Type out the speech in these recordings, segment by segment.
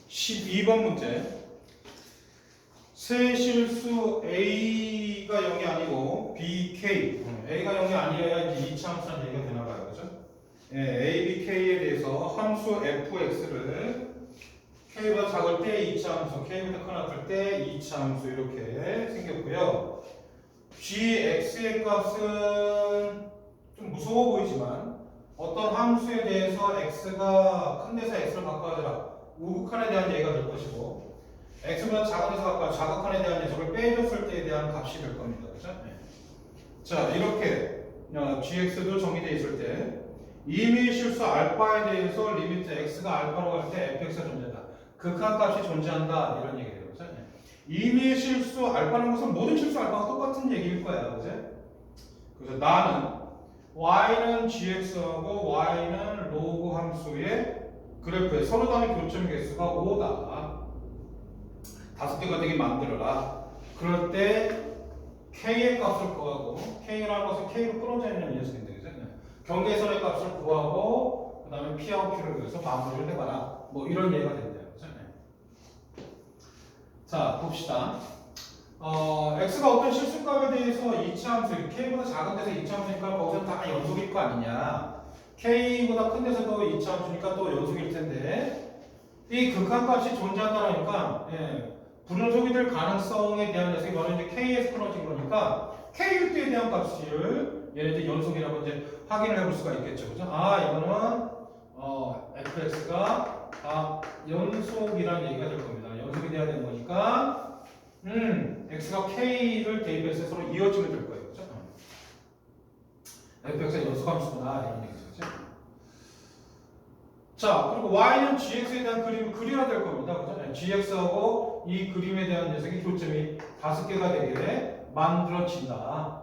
12번 문제. 세실수 A가 0이 아니고 BK, A가 0이 아니어야 이제 이차함수라는 얘기가 되나 봐요. 그죠? 예, A, B, K에 대해서 함수 fx를 K보다 작을 때 이차함수, K보다 크나클 때 이차함수 이렇게 생겼고요. gx의 값은 좀 무서워 보이지만 어떤 함수에 대해서 x가 큰 데서 x를 바꿔주라 우극한에 대한 얘기가 될 것이고 x보다 작은 데서 바꿔 자극한에 대한 녀석을 빼줬을 때에 대한 값이 될 겁니다. 그렇죠? 네. 자 이렇게 gx도 정의되어 있을 때 임의 실수 알파에 대해서 리미트 x가 알파로 갈 때 fx가 존재한다. 극한 값이 존재한다 이런 얘기예요. 그렇죠? 네. 임의 실수 알파는 것은 모든 실수 알파가 똑같은 얘기일 거야. 그죠? 그래서 나는 y는 gx하고 y는 로그 함수의 그래프에 서로 간의 교점 개수가 5다. 5개가 되게 만들어라. 그럴 때 k의 값을 구하고 k라는 것은 k로 끊어져 있는 녀석인데 그죠? 경계선의 값을 구하고 그 다음에 p하고 q를 위해서 마무리를 해봐라. 뭐 이런 얘기가 된대요. 그죠? 자 봅시다. x가 어떤 실수값에 대해서 이차함수 k보다 작은 데서 이차함수니까 거기서 다 연속일 거 아니냐. k보다 큰 데서도 이차함수니까 또 연속일 텐데 이 극한값이 존재한다니까 불연속이 될 가능성에 대한 녀석이 바로 이제 k에서 끊어진 거니까 k일 때에 대한 값을 얘네들 연속이라고 이제 확인을 해볼 수가 있겠죠. 그죠? 아 이거는 fx가 다 연속이라는 얘기가 될 겁니다. 연속이 돼야 되는 거니까 x가 k를 대입해서 서로 이어지면 될 거예요. 그죠? fx가 연속함수구나 이런 얘기죠. 그죠? 자, 그리고 y는 gx에 대한 그림을 그려야 될 겁니다. 그죠? gx하고 이 그림에 대한 녀석이 교점이 5개가 되게 만들어진다.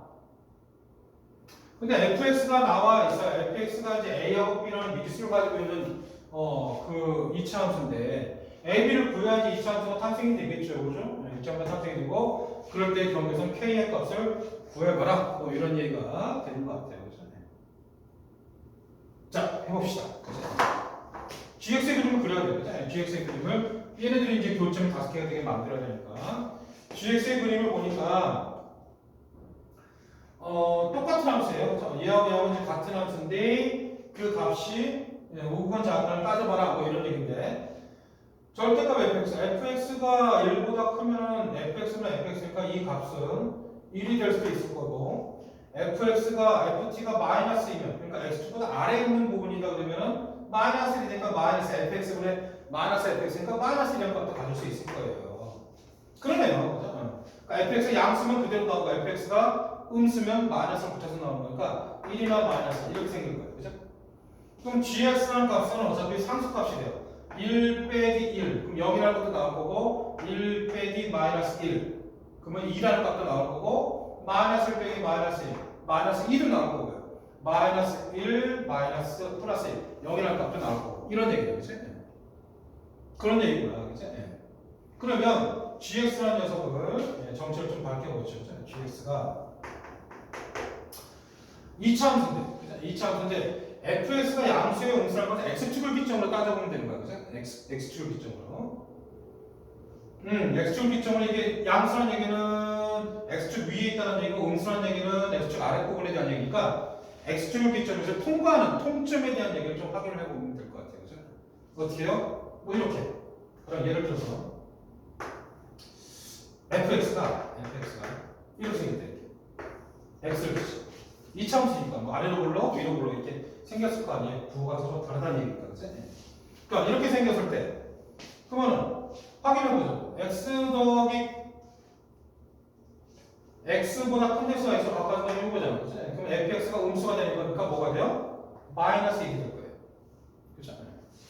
근데 fx가 나와 있어요. fx가 이제 a하고 b라는 미지수를 가지고 있는 그 이차함수인데 a, b를 구해야지 이차함수가 탄생이 되겠죠. 그죠? 이차함수가 탄생이 되고 그럴 때 경계선 k의 값을 구해봐라. 뭐 이런 얘기가 되는 것 같아요. 그죠? 자, 해봅시다. 그죠? gx의 그림을 그려야 돼요. 그죠? gx의 그림을 얘네들이 이제 교점이 5개가 되게 만들어야 되니까 gx의 그림을 보니까 똑같은 함수예요. 그렇죠? 얘하고 얘하고 이제 같은 함수인데 그 값이 우극한 자극한을 따져봐라 뭐 이런 얘기인데 절대값 fx가 1보다 크면 fx는 fx니까 이 값은 1이 될 수도 있을 거고 ft가 마이너스이면 그러니까 x축보다 아래에 있는 부분이다 그러면 마이너스 1이니까 마이너스 fx분의 마이너스 fx니까 마이너스 1이라는 값도 가질 수 있을 거예요. 그러네요. 그렇죠? 그러니까 fx 양 쓰면 그대로 나오고 fx가 쓰면 마이너스를 붙여서 나오는 거니까 1이나 마이너스 이렇게 생길 거예요. 그죠? 그럼 gx라는 값은 어차피 상수값이 돼요. 1 빼기 1 그럼 0이라는 것도 나올 거고 1 빼기 마이너스 1 그러면 2라는 값도 나올 거고 마이너스 1 빼기 마이너스 1 마이너스 2도 나올 거고요. 마이너스 1 마이너스 플러스 1 0이라는 값도 나올 거고 이런 얘기예요. 그죠? 그런 얘기구나. 그죠? 그러면 gx라는 녀석을 정체를 좀 밝혀보죠. gx가 2차함수인데, 2차함수인데 fx가 양수의 음수라는 것은 x축을 기점으로 따져보면 되는 거야, 그죠? x축을 기점으로. x축을 기점으로 이게 양수라는 얘기는 x축 위에 있다는 얘기고 음수라는 얘기는 x축 아래 부분에 대한 얘기니까 x축을 기점으로 해서 통과하는 통점에 대한 얘기를 좀 확인을 해보면 될 것 같아요, 그죠? 어떻게 해요? 뭐 이렇게. 그럼 예를 들어서 fx가 이렇게 생겼대. x를 그치. 이차함수니까 뭐 아래로 굴러 위로 굴러 이렇게 생겼을 거 아니에요. 부호가 서로 다르다는 얘기니까. 그치? 그러니까 이렇게 생겼을 때 그러면은 확인해보죠. x 더하기 x보다 큰 데서 x로 바꿔준다는 이거잖아. 그치? 그럼 fx가 음수가 되는 거니까 뭐가 돼요? 마이너스 1이 될 거예요. 그렇죠?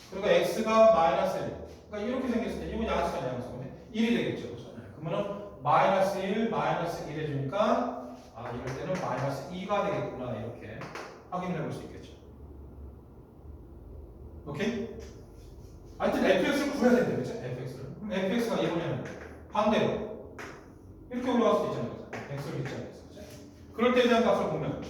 그러니까 x가 마이너스 1. 그러니까 이렇게 생겼을 때 이건 양수가 양수인데 1이 되겠죠. 그렇죠? 그러면은 마이너스 1 마이너스 1 해주니까 이럴 때는 마이너스 2가 되겠구나 이렇게 확인을 해볼 수 있겠죠. 오케이? 하여튼 fx를 구해야 된다 그죠? fx를. 그럼 fx가 이러면 반대로 이렇게 올라갈 수도 있잖아요. 그죠? x를 기점에서. 그럴 때에 대한 값을 보면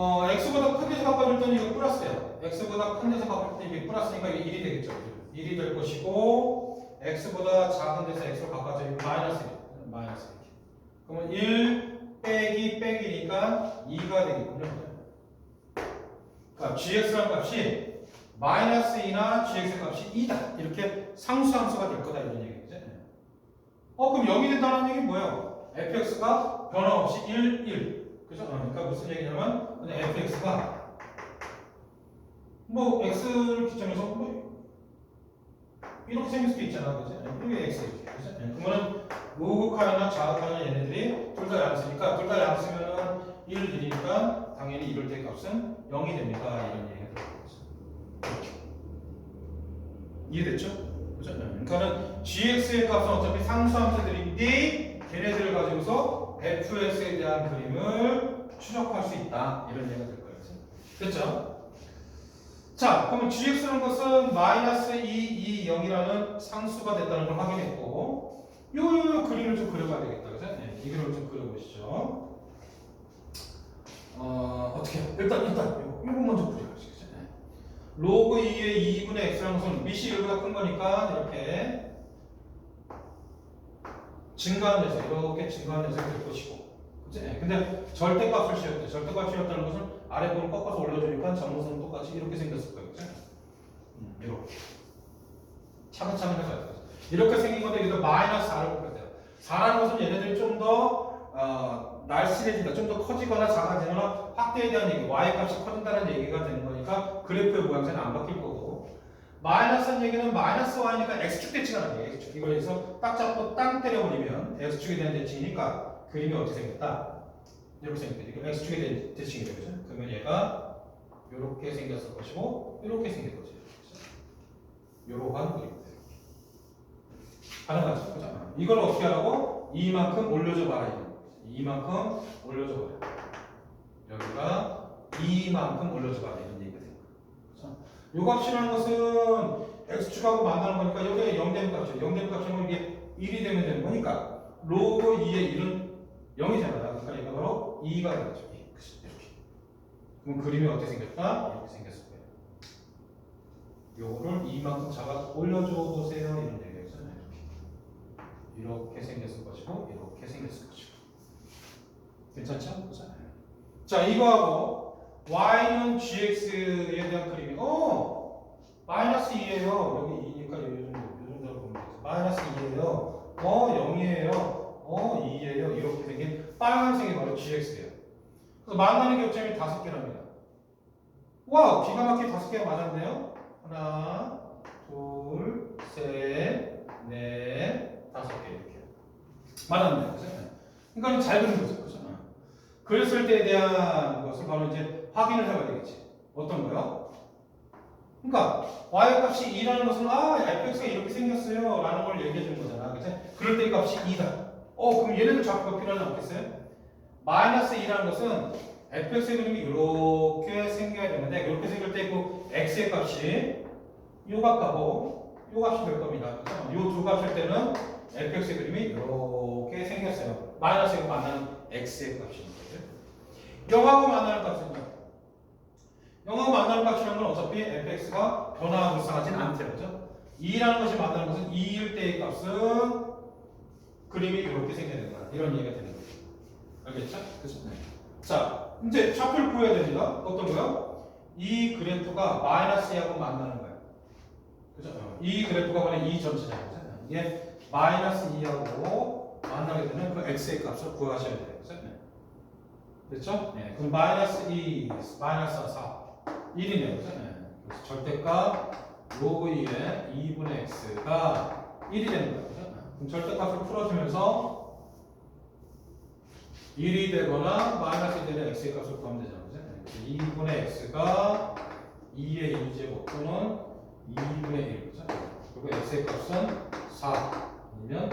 x보다 큰 데서 바꿔줄 때는 이거 플러스예요. x보다 큰 데서 바꿀 때 이게 플러스니까 이게 1이 되겠죠. 1이 될 것이고 x보다 작은 데서 x로 바꿔줘 이거 마이너스 1. 그러면 1 빼기 빼기니까 2가 되겠군요. 그러니까 gx라는 값이 마이너스 2나 gx 값이 2다. 이렇게 상수함수가 될 거다 이런 얘기죠. 그럼 0이 된다는 얘기는 뭐예요? fx가 변화없이 1, 1. 그죠? 그러니까 무슨 얘기냐면 fx가 뭐 x를 기점해서 뭐 이렇게 생길 수도 있잖아. 그죠? 이게 x이죠. 그죠? 그러면 우극하나 좌극하나 얘네들이 둘 다 양수니까 둘 다 양수면은 1, 1이니까 당연히 이럴 때 값은 0이 됩니다. 이런 얘기가 되는 거죠. 이해됐죠? 그죠? 그러니까는 gx의 값은 어차피 상수함수들인데 걔네들을 가지고서 fx에 대한 그림을 추적할 수 있다. 이런 얘기가 될 거예요. 됐죠? 자, 그러면 gx라는 것은 마이너스 2, 2, 0이라는 상수가 됐다는 걸 확인했고 요 그림을 좀 그려봐야 되겠다. 그죠? 네, 이 그림을 좀 그려보시죠. 어떻게 해요? 일단 이거 먼저 그려보시죠. 네. 로그 2의 2분의 x라는 것은 밑이 1보다 큰 거니까 이렇게 증가하는 녀석, 이렇게 증가하는 녀석이 될 것이고 그치? 네. 근데 절대값을 씌웠대. 절대값을 씌웠다는 것은 아래 부분 꺾어서 올려주니까 정무선은 똑같이 이렇게 생겼을 거예요. 그치? 이렇게 차근차근 해서 이렇게 생긴 건데 여기서 마이너스 4를 볼 거예요. 4라는 것은 얘네들이 좀 더 날씬해진다, 좀 더 커지거나 작아지거나 확대에 대한 얘기, y 값이 커진다는 얘기가 되는 거니까 그래프의 모양새는 안 바뀔 거고 마이너스는 얘기는 마이너스 y니까 x축 대칭을 하는 거예요. x축. 이걸 해서 딱 잡고 땅 때려버리면 x축에 대한 대칭이니까 그림이 어떻게 생겼다? 이렇게 생겼다. 이거 x축에 대한 대칭이 되죠. 그러면 얘가 이렇게 생겼을 것이고 이렇게 생길 거죠. 이러한 그림. 가능하죠. 그죠? 이걸 어떻게 하라고? 이만큼 올려줘 봐라. 이만큼 올려줘 봐라. 여기가 이만큼 올려줘 봐라. 이런 얘기가 되는 거예요. 요 값이라는 것은 x축하고 만나는 거니까 여기가 0 되는 값이에요. 0 되는 값이면 이게 1이 되면 되는 거니까 로그 2의 1은 0이잖아요. 그러니까 이거 바로 2가 되겠죠. 이렇게. 그럼 그림이 어떻게 생겼다? 이렇게 생겼을 거예요. 요거를 이만큼 잡아 올려줘 보세요. 이런 얘기예요. 이렇게 생겼을 것이고 이렇게 생겼을 것이고 괜찮죠? 자 이거하고 y는 gx에 대한 그림이 마이너스 2예요. 여기 2니까 요 정도로 보면 되겠어. 마이너스 2예요. 0이에요. 2예요. 이렇게 생긴 빨간색이 바로 gx예요. 그래서 만나는 교점이 5개랍니다. 와 기가 막히게 5개가 맞았네요. 하나 둘 셋 넷 5개 이렇게 맞았네요. 그러니까 잘 그린 거죠. 그죠? 그랬을 때에 대한 것을 바로 이제 확인을 해봐야 되겠지. 어떤 거요? 그러니까 y 값이 2라는 것은 fx가 이렇게 생겼어요 라는 걸 얘기해 주는 거잖아. 그치? 그럴 때 이 값이 2다. 그럼 얘네들 잡기가 필요하지 않겠어요? 마이너스 2라는 것은 fx의 그림이 이렇게 생겨야 되는데 이렇게 생길 때 그 x의 값이 요 값하고 요 값이 될 겁니다. 요 두 값일 때는 fx의 그림이 이렇게 생겼어요. 마이너스 1과 만나는 x의 값이는 거예요. 0하고 만나는 값은요. 0하고 만나는 값이라는 건 어차피 fx가 변화하고 불쌍하진 않대요. 그죠? 2라는 것이 만나는 것은 2일 때의 값은 그림이 이렇게 생겨야 된다. 이런 얘기가 되는 거죠. 알겠죠? 그죠? 네. 자, 이제 차표를 구해야 됩니다. 어떤 거요? 이 그래프가 마이너스 2하고 만나는 거예요. 그죠? 이 그래프가 바로 이 전체잖아요. 이게 마이너스 2하고 만나게 되면 그 x의 값을 구하셔야 돼요. 그죠? 됐죠? 네. 그럼 마이너스 2, 마이너스 4, 1이네요. 그죠? 네. 그래서 절대값 로그 2의 2분의 x가 1이 되는 거예요. 그죠? 그럼 절대값을 풀어주면서 1이 되거나 마이너스 1이 되는 x의 값을 구하면 되잖아요. 그죠? 2분의 x가 2의 2제곱 또는 2분의 1. 그죠? 그리고 x의 값은 4 아니면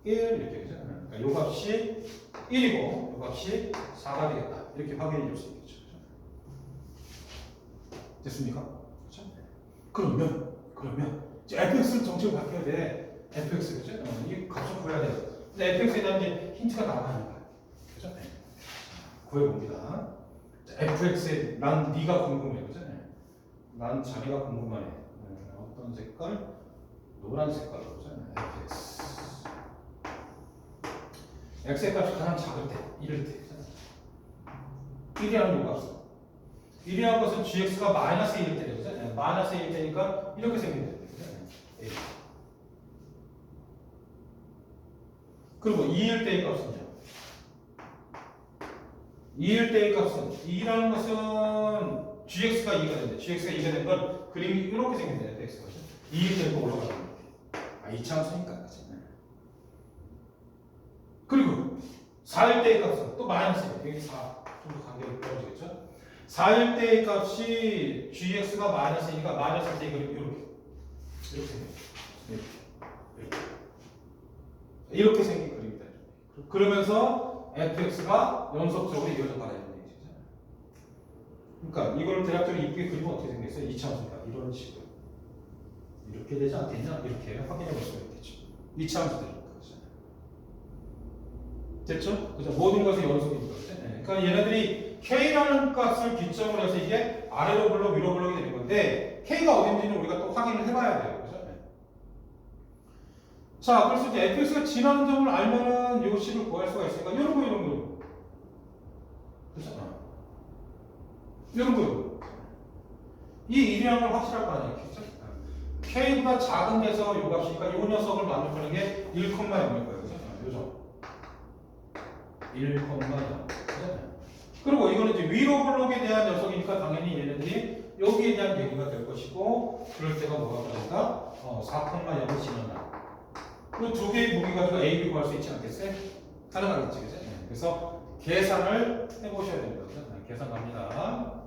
1 이렇게 되죠. 그러니까 요 값이 1이고 요 값이 4가 되겠다. 이렇게 확인해 줄 수 있겠죠. 됐습니까? 그렇죠? 그러면 이제 fx는 정책을 바뀌어야 돼. fx 그죠? 이 값을 구해야 돼요. 근데 fx에 대한 이제 힌트가 나가는 거예요. 그죠? 구해봅니다. fx에 난 네가 궁금해, 그죠? 난 자기가 궁금하네. 어떤 색깔? 노란 색깔로, 그죠? fx. x의 값이 가장 작을 때, 이럴 때. 1이라는 요값은 1이라는 것은 gx가 마이너스 1일 때죠, 그죠? 마이너스 1일 때니까 이렇게 생긴다, 그죠? 그리고 2일 때의 값은요? 2일 때의 값은 2라는 것은 gx가 2가 된대. gx가 2가 된 건 그림이 이렇게 생긴다, fx가. 2일 때로 올라가는 거예요. 2차원수니까. 그리고 4일 때의 값은 또 마이너스예요. 여기 4. 좀 더 간격이 떨어지겠죠? 4일 때의 값이 gx가 마이너스 2가 마이너스 1때 이렇게 생긴 그림이다. 그러면서 fx가 연속적으로 이어져 가야 되는 얘기죠. 그러니까 이걸 대략적으로 이쁘게 그리면 어떻게 생겼어요? 2차원수니까 이런 식으로 이렇게 되지 않겠냐? 이렇게 확인해 볼 수가 있겠죠. 2차원수 되니까. 됐죠? 그죠? 모든 것이 연속이니까. 그러니까 얘네들이 k라는 값을 기점으로 해서 이게 아래로 불러 위로 불러게 되는 건데 k가 어딘지는 우리가 또 확인을 해봐야 돼요. 그죠? 자, 그래서 이제 fx가 지나는 점을 알면은 요 식을 구할 수가 있으니까 이런 거. 그렇잖아. 이런 거. 이 일이랑은 확실할 거 아니에요. 그죠? k보다 작은 데서 요 값이니까 이 녀석을 만들어내는 게 1,0일 거예요. 그죠? 요죠. 1,0. 그리고 이거는 이제 위로 블록에 대한 녀석이니까 당연히 얘네들이 여기에 대한 얘기가 될 것이고 그럴 때가 뭐가 그러니까 4,0을 지난다. 그 두 개의 무기 가지고 A, B 구할 수 있지 않겠어요? 가능하겠지, 그죠? 그래서 계산을 해보셔야 됩니다. 계산 갑니다.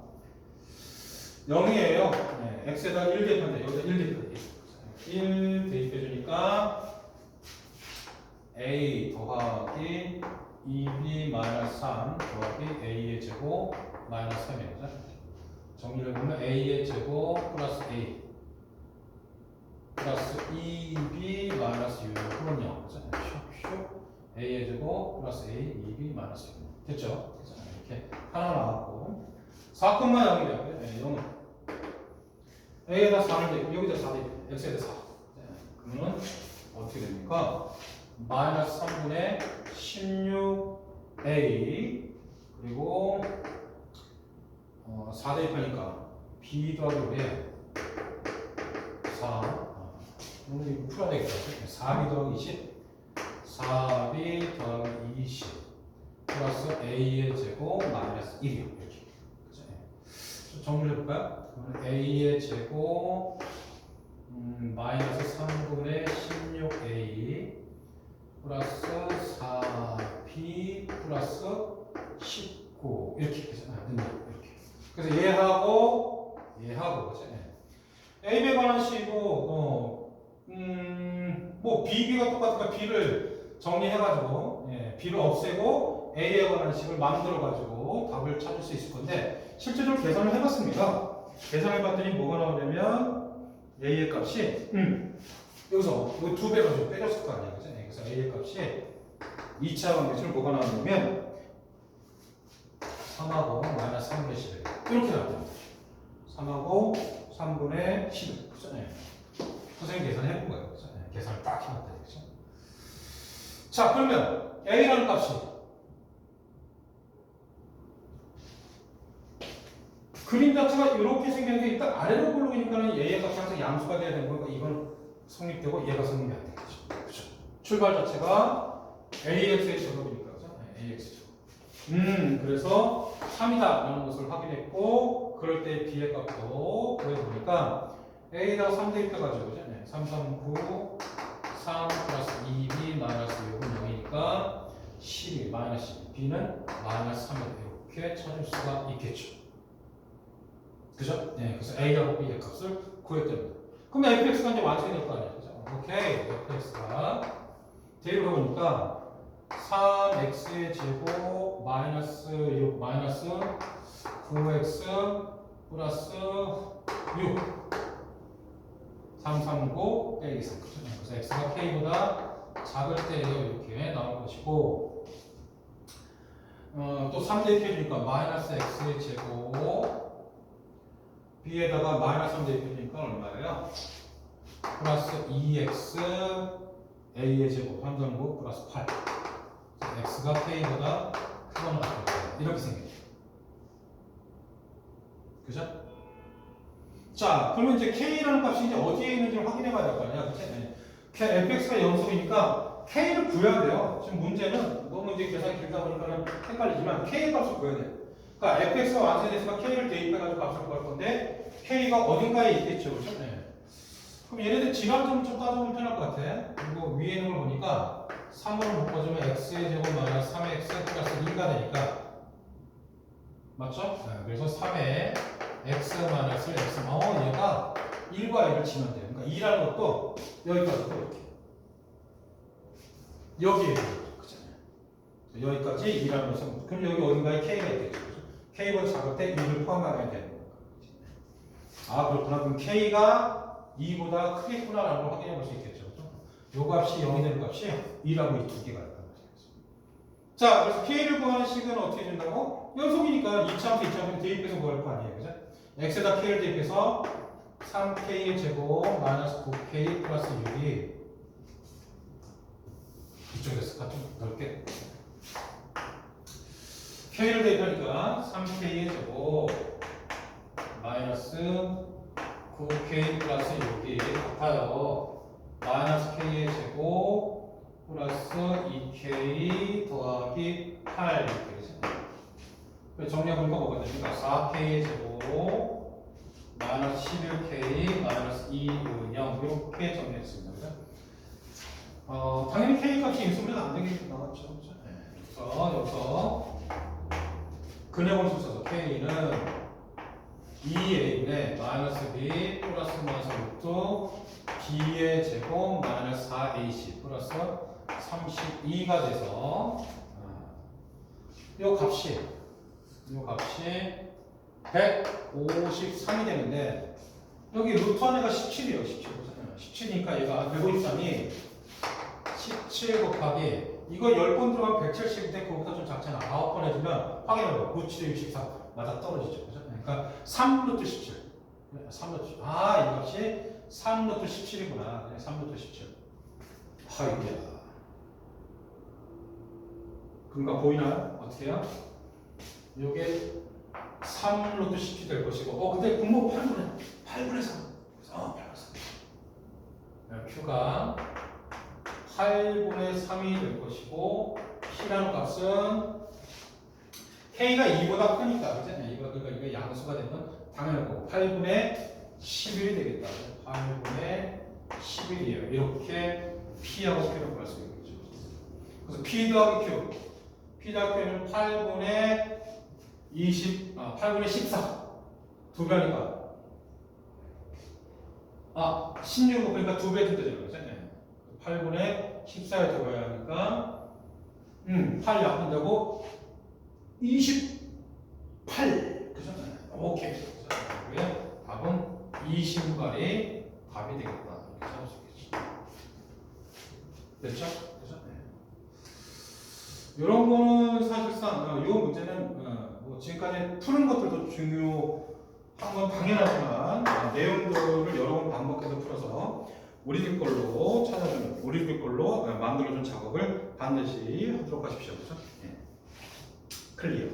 0이에요. x에다 1 대입한다. 여기다 1 대입한다. 1 대입해주니까 A 더하기 2b 마이너스 3 더하기 a의 제곱 마이너스 3이죠. 정리를 해보면 a의 제곱 플러스 a 플러스 2b 마이너스 6 그런 0. 슉슉 a의 제곱 플러스 a 2b 마이너스 6 됐죠? 이렇게 하나 나왔고 4,0이래요. 0은 a에다 4를 대고 여기다 4 대고 x에다 4. 그러면 어떻게 됩니까? 마이너스 3분의 16a 그리고 4 대입하니까 b 더하기 5에 4 오늘 이거 풀어야 되겠다. 4b 더하기 20 4b 더하기 20 플러스 a의 제곱 마이너스 1이요. 이렇게 정리를 해볼까요? a의 제곱 마이너스 3분의 16a 플러스 4b 플러스 19 이렇게 되잖아요. 이렇게. 그래서 얘하고 그죠? A에 관한 식이고 뭐 BB가 똑같으니까 B를 정리해가지고 B를 없애고 A에 관한 식을 만들어가지고 답을 찾을 수 있을 건데 실제로 계산을 해봤습니다. 계산해봤더니 뭐가 나오냐면 A의 값이 여기서 이거 2배가 좀 빼줬을 거 아니에요. 그죠? 그래서 A의 값이 2차 관계식을 뭐가 나오냐면 3하고 마이너스 3분의 11 이렇게 나옵니다. 3하고 3분의 11 그죠? 선생님 계산해본 거예요. 그죠? 계산을 딱 해놨다. 그죠? 자, 그러면 A라는 값이 그림 자체가 이렇게 생겼는데 일단 아래로 굴러가니까는 A의 값이 항상 양수가 돼야 되는 거니까 이건 성립되고 얘가 성립이 안 되겠죠. 그렇죠? 출발 자체가 AX의 제곱이니까 그죠? AX 제곱. 그래서 3이다라는 것을 확인했고 그럴 때 B의 값도 구해보니까 A에다가 3 대입해가지고 그죠? 3, 3, 9, 3 플러스 2B 마이너스 6은 0이니까 12 마이너스 12 B는 마이너스 3을 이렇게 찾을 수가 있겠죠. 그죠? 그래서 A하고 B의 값을 구했답니다. 그럼 fx가 이제 완성이 될 거 아니에요. 그죠? 오케이. fx가 대입을 해보니까 3x의 제곱 마이너스 6 마이너스 9x 플러스 6 339 빼기 3 그래서 x가 k보다 작을 때예요. 이렇게 나올 것이고 또 3 대입해주니까 마이너스 x의 제곱 b에다가 마이너스 3 대입해주니까 얼마예요? 플러스 2x a의 제곱 3점곱 플러스 8 x가 k보다 크거나 같다 이렇게 생겨요. 그죠? 자, 그러면 이제 k라는 값이 이제 어디에 있는지를 확인해 봐야 될 거 아니야. 그치? 네. fx가 연속이니까 k를 구해야 돼요. 지금 문제는 너무 이제 계산이 길다 보니까는 헷갈리지만 k 값을 구해야 돼. 그러니까 fx가 완성이 됐으니까 k를 대입해가지고 값을 구할 건데 k가 어딘가에 있겠죠. 그죠? 네. 그럼 얘네들 질환점을 좀 따져보면 편할 것 같아. 그리고 위에 있는 걸 보니까 3으로 묶어주면 x의 제곱 마이너스 3x 플러스 2가 되니까 맞죠? 네. 그래서 3에 x 마이너스 x 얘가 1과 1을 치면 돼요. 그러니까 2라는 것도 여기까지도 이렇게 여기에 그잖아요. 여기까지 2라는 것은 그럼 여기 어딘가에 k가 있겠죠. k보다 작을 때 2를 포함하면 되는 거예요. 아 그렇구나. 그럼 k가 2보다 크겠구나라는 걸 확인해 볼 수 있겠죠. 요 값이 0이 되는 값이 2라고 이 두 개가 있다는 거죠. 자, 그래서 k를 구하는 식은 어떻게 된다고? 연속이니까 2차함수 대입해서 구할 거 아니에요. 그죠? x에다 k를 대입해서 3k의 제곱 마이너스 9k 플러스 6이 이쪽에서 좀 넓게 k를 대입하니까 3k의 제곱 마이너스 9k 플러스 6이 같아요. 마이너스 k의 제곱 플러스 2k 더하기 8 이렇게 되죠. 정리해보니까 뭐가 됩니까? 4k의 제곱 마이너스 11k 마이너스 2, 5, 0 이렇게 정리했습니다. 당연히 k 값이 인수분해 안 되게 나왔죠. 네. 그래서 여기서 근해공식 써서 k는 2a분의 마이너스 b 플러스 마이너스 루트 b의 제곱 마이너스 4ac 플러스 32가 돼서 요 값이 153이 되는데 여기 루트 안에가 17이에요. 17이니까 얘가 153이 17 곱하기 이거 10번 들어가면 170인데 그거보다 좀 작잖아. 9번 해주면 확인해봐요. 9, 7, 64 맞아 떨어지죠. 그죠? 그러니까 3루트 17 3루트 이 값이 3루트 17이구나. 3루트 17 하이야. 그러니까 보이나요? 어떻게 해요? 요게 3루트 17이 될 것이고 근데 분모 8분의 3 8분의 3 Q가 8분의 3이 될 것이고 P라는 값은 K가 2보다 크니까 그죠? 그러니까 이거 양수가 되면 당연한 거고 8분의 11이 되겠다. 8분의 11이에요. 이렇게 P하고 Q를 구할 수 있겠죠. 그래서 P 더하기 Q P 더하기 Q는 8분의 8분의 14 두 배니까 16 그러니까 두 배 되죠. 그죠? 8분의 14에 들어가야 하니까 8 약분되고 28 그죠? 오케이. 그래서 답은 20발이 답이 되겠다. 이렇게 찾을 수 있겠죠. 됐죠? 그죠? 이런 거는 사실상 이 문제는 뭐 지금까지 푸는 것들도 중요한 건 당연하지만 내용들을 여러 번 반복해서 풀어서 우리들 걸로 찾아주는 우리들 걸로 만들어준 작업을 반드시 하도록 하십시오. 그죠? 클리어.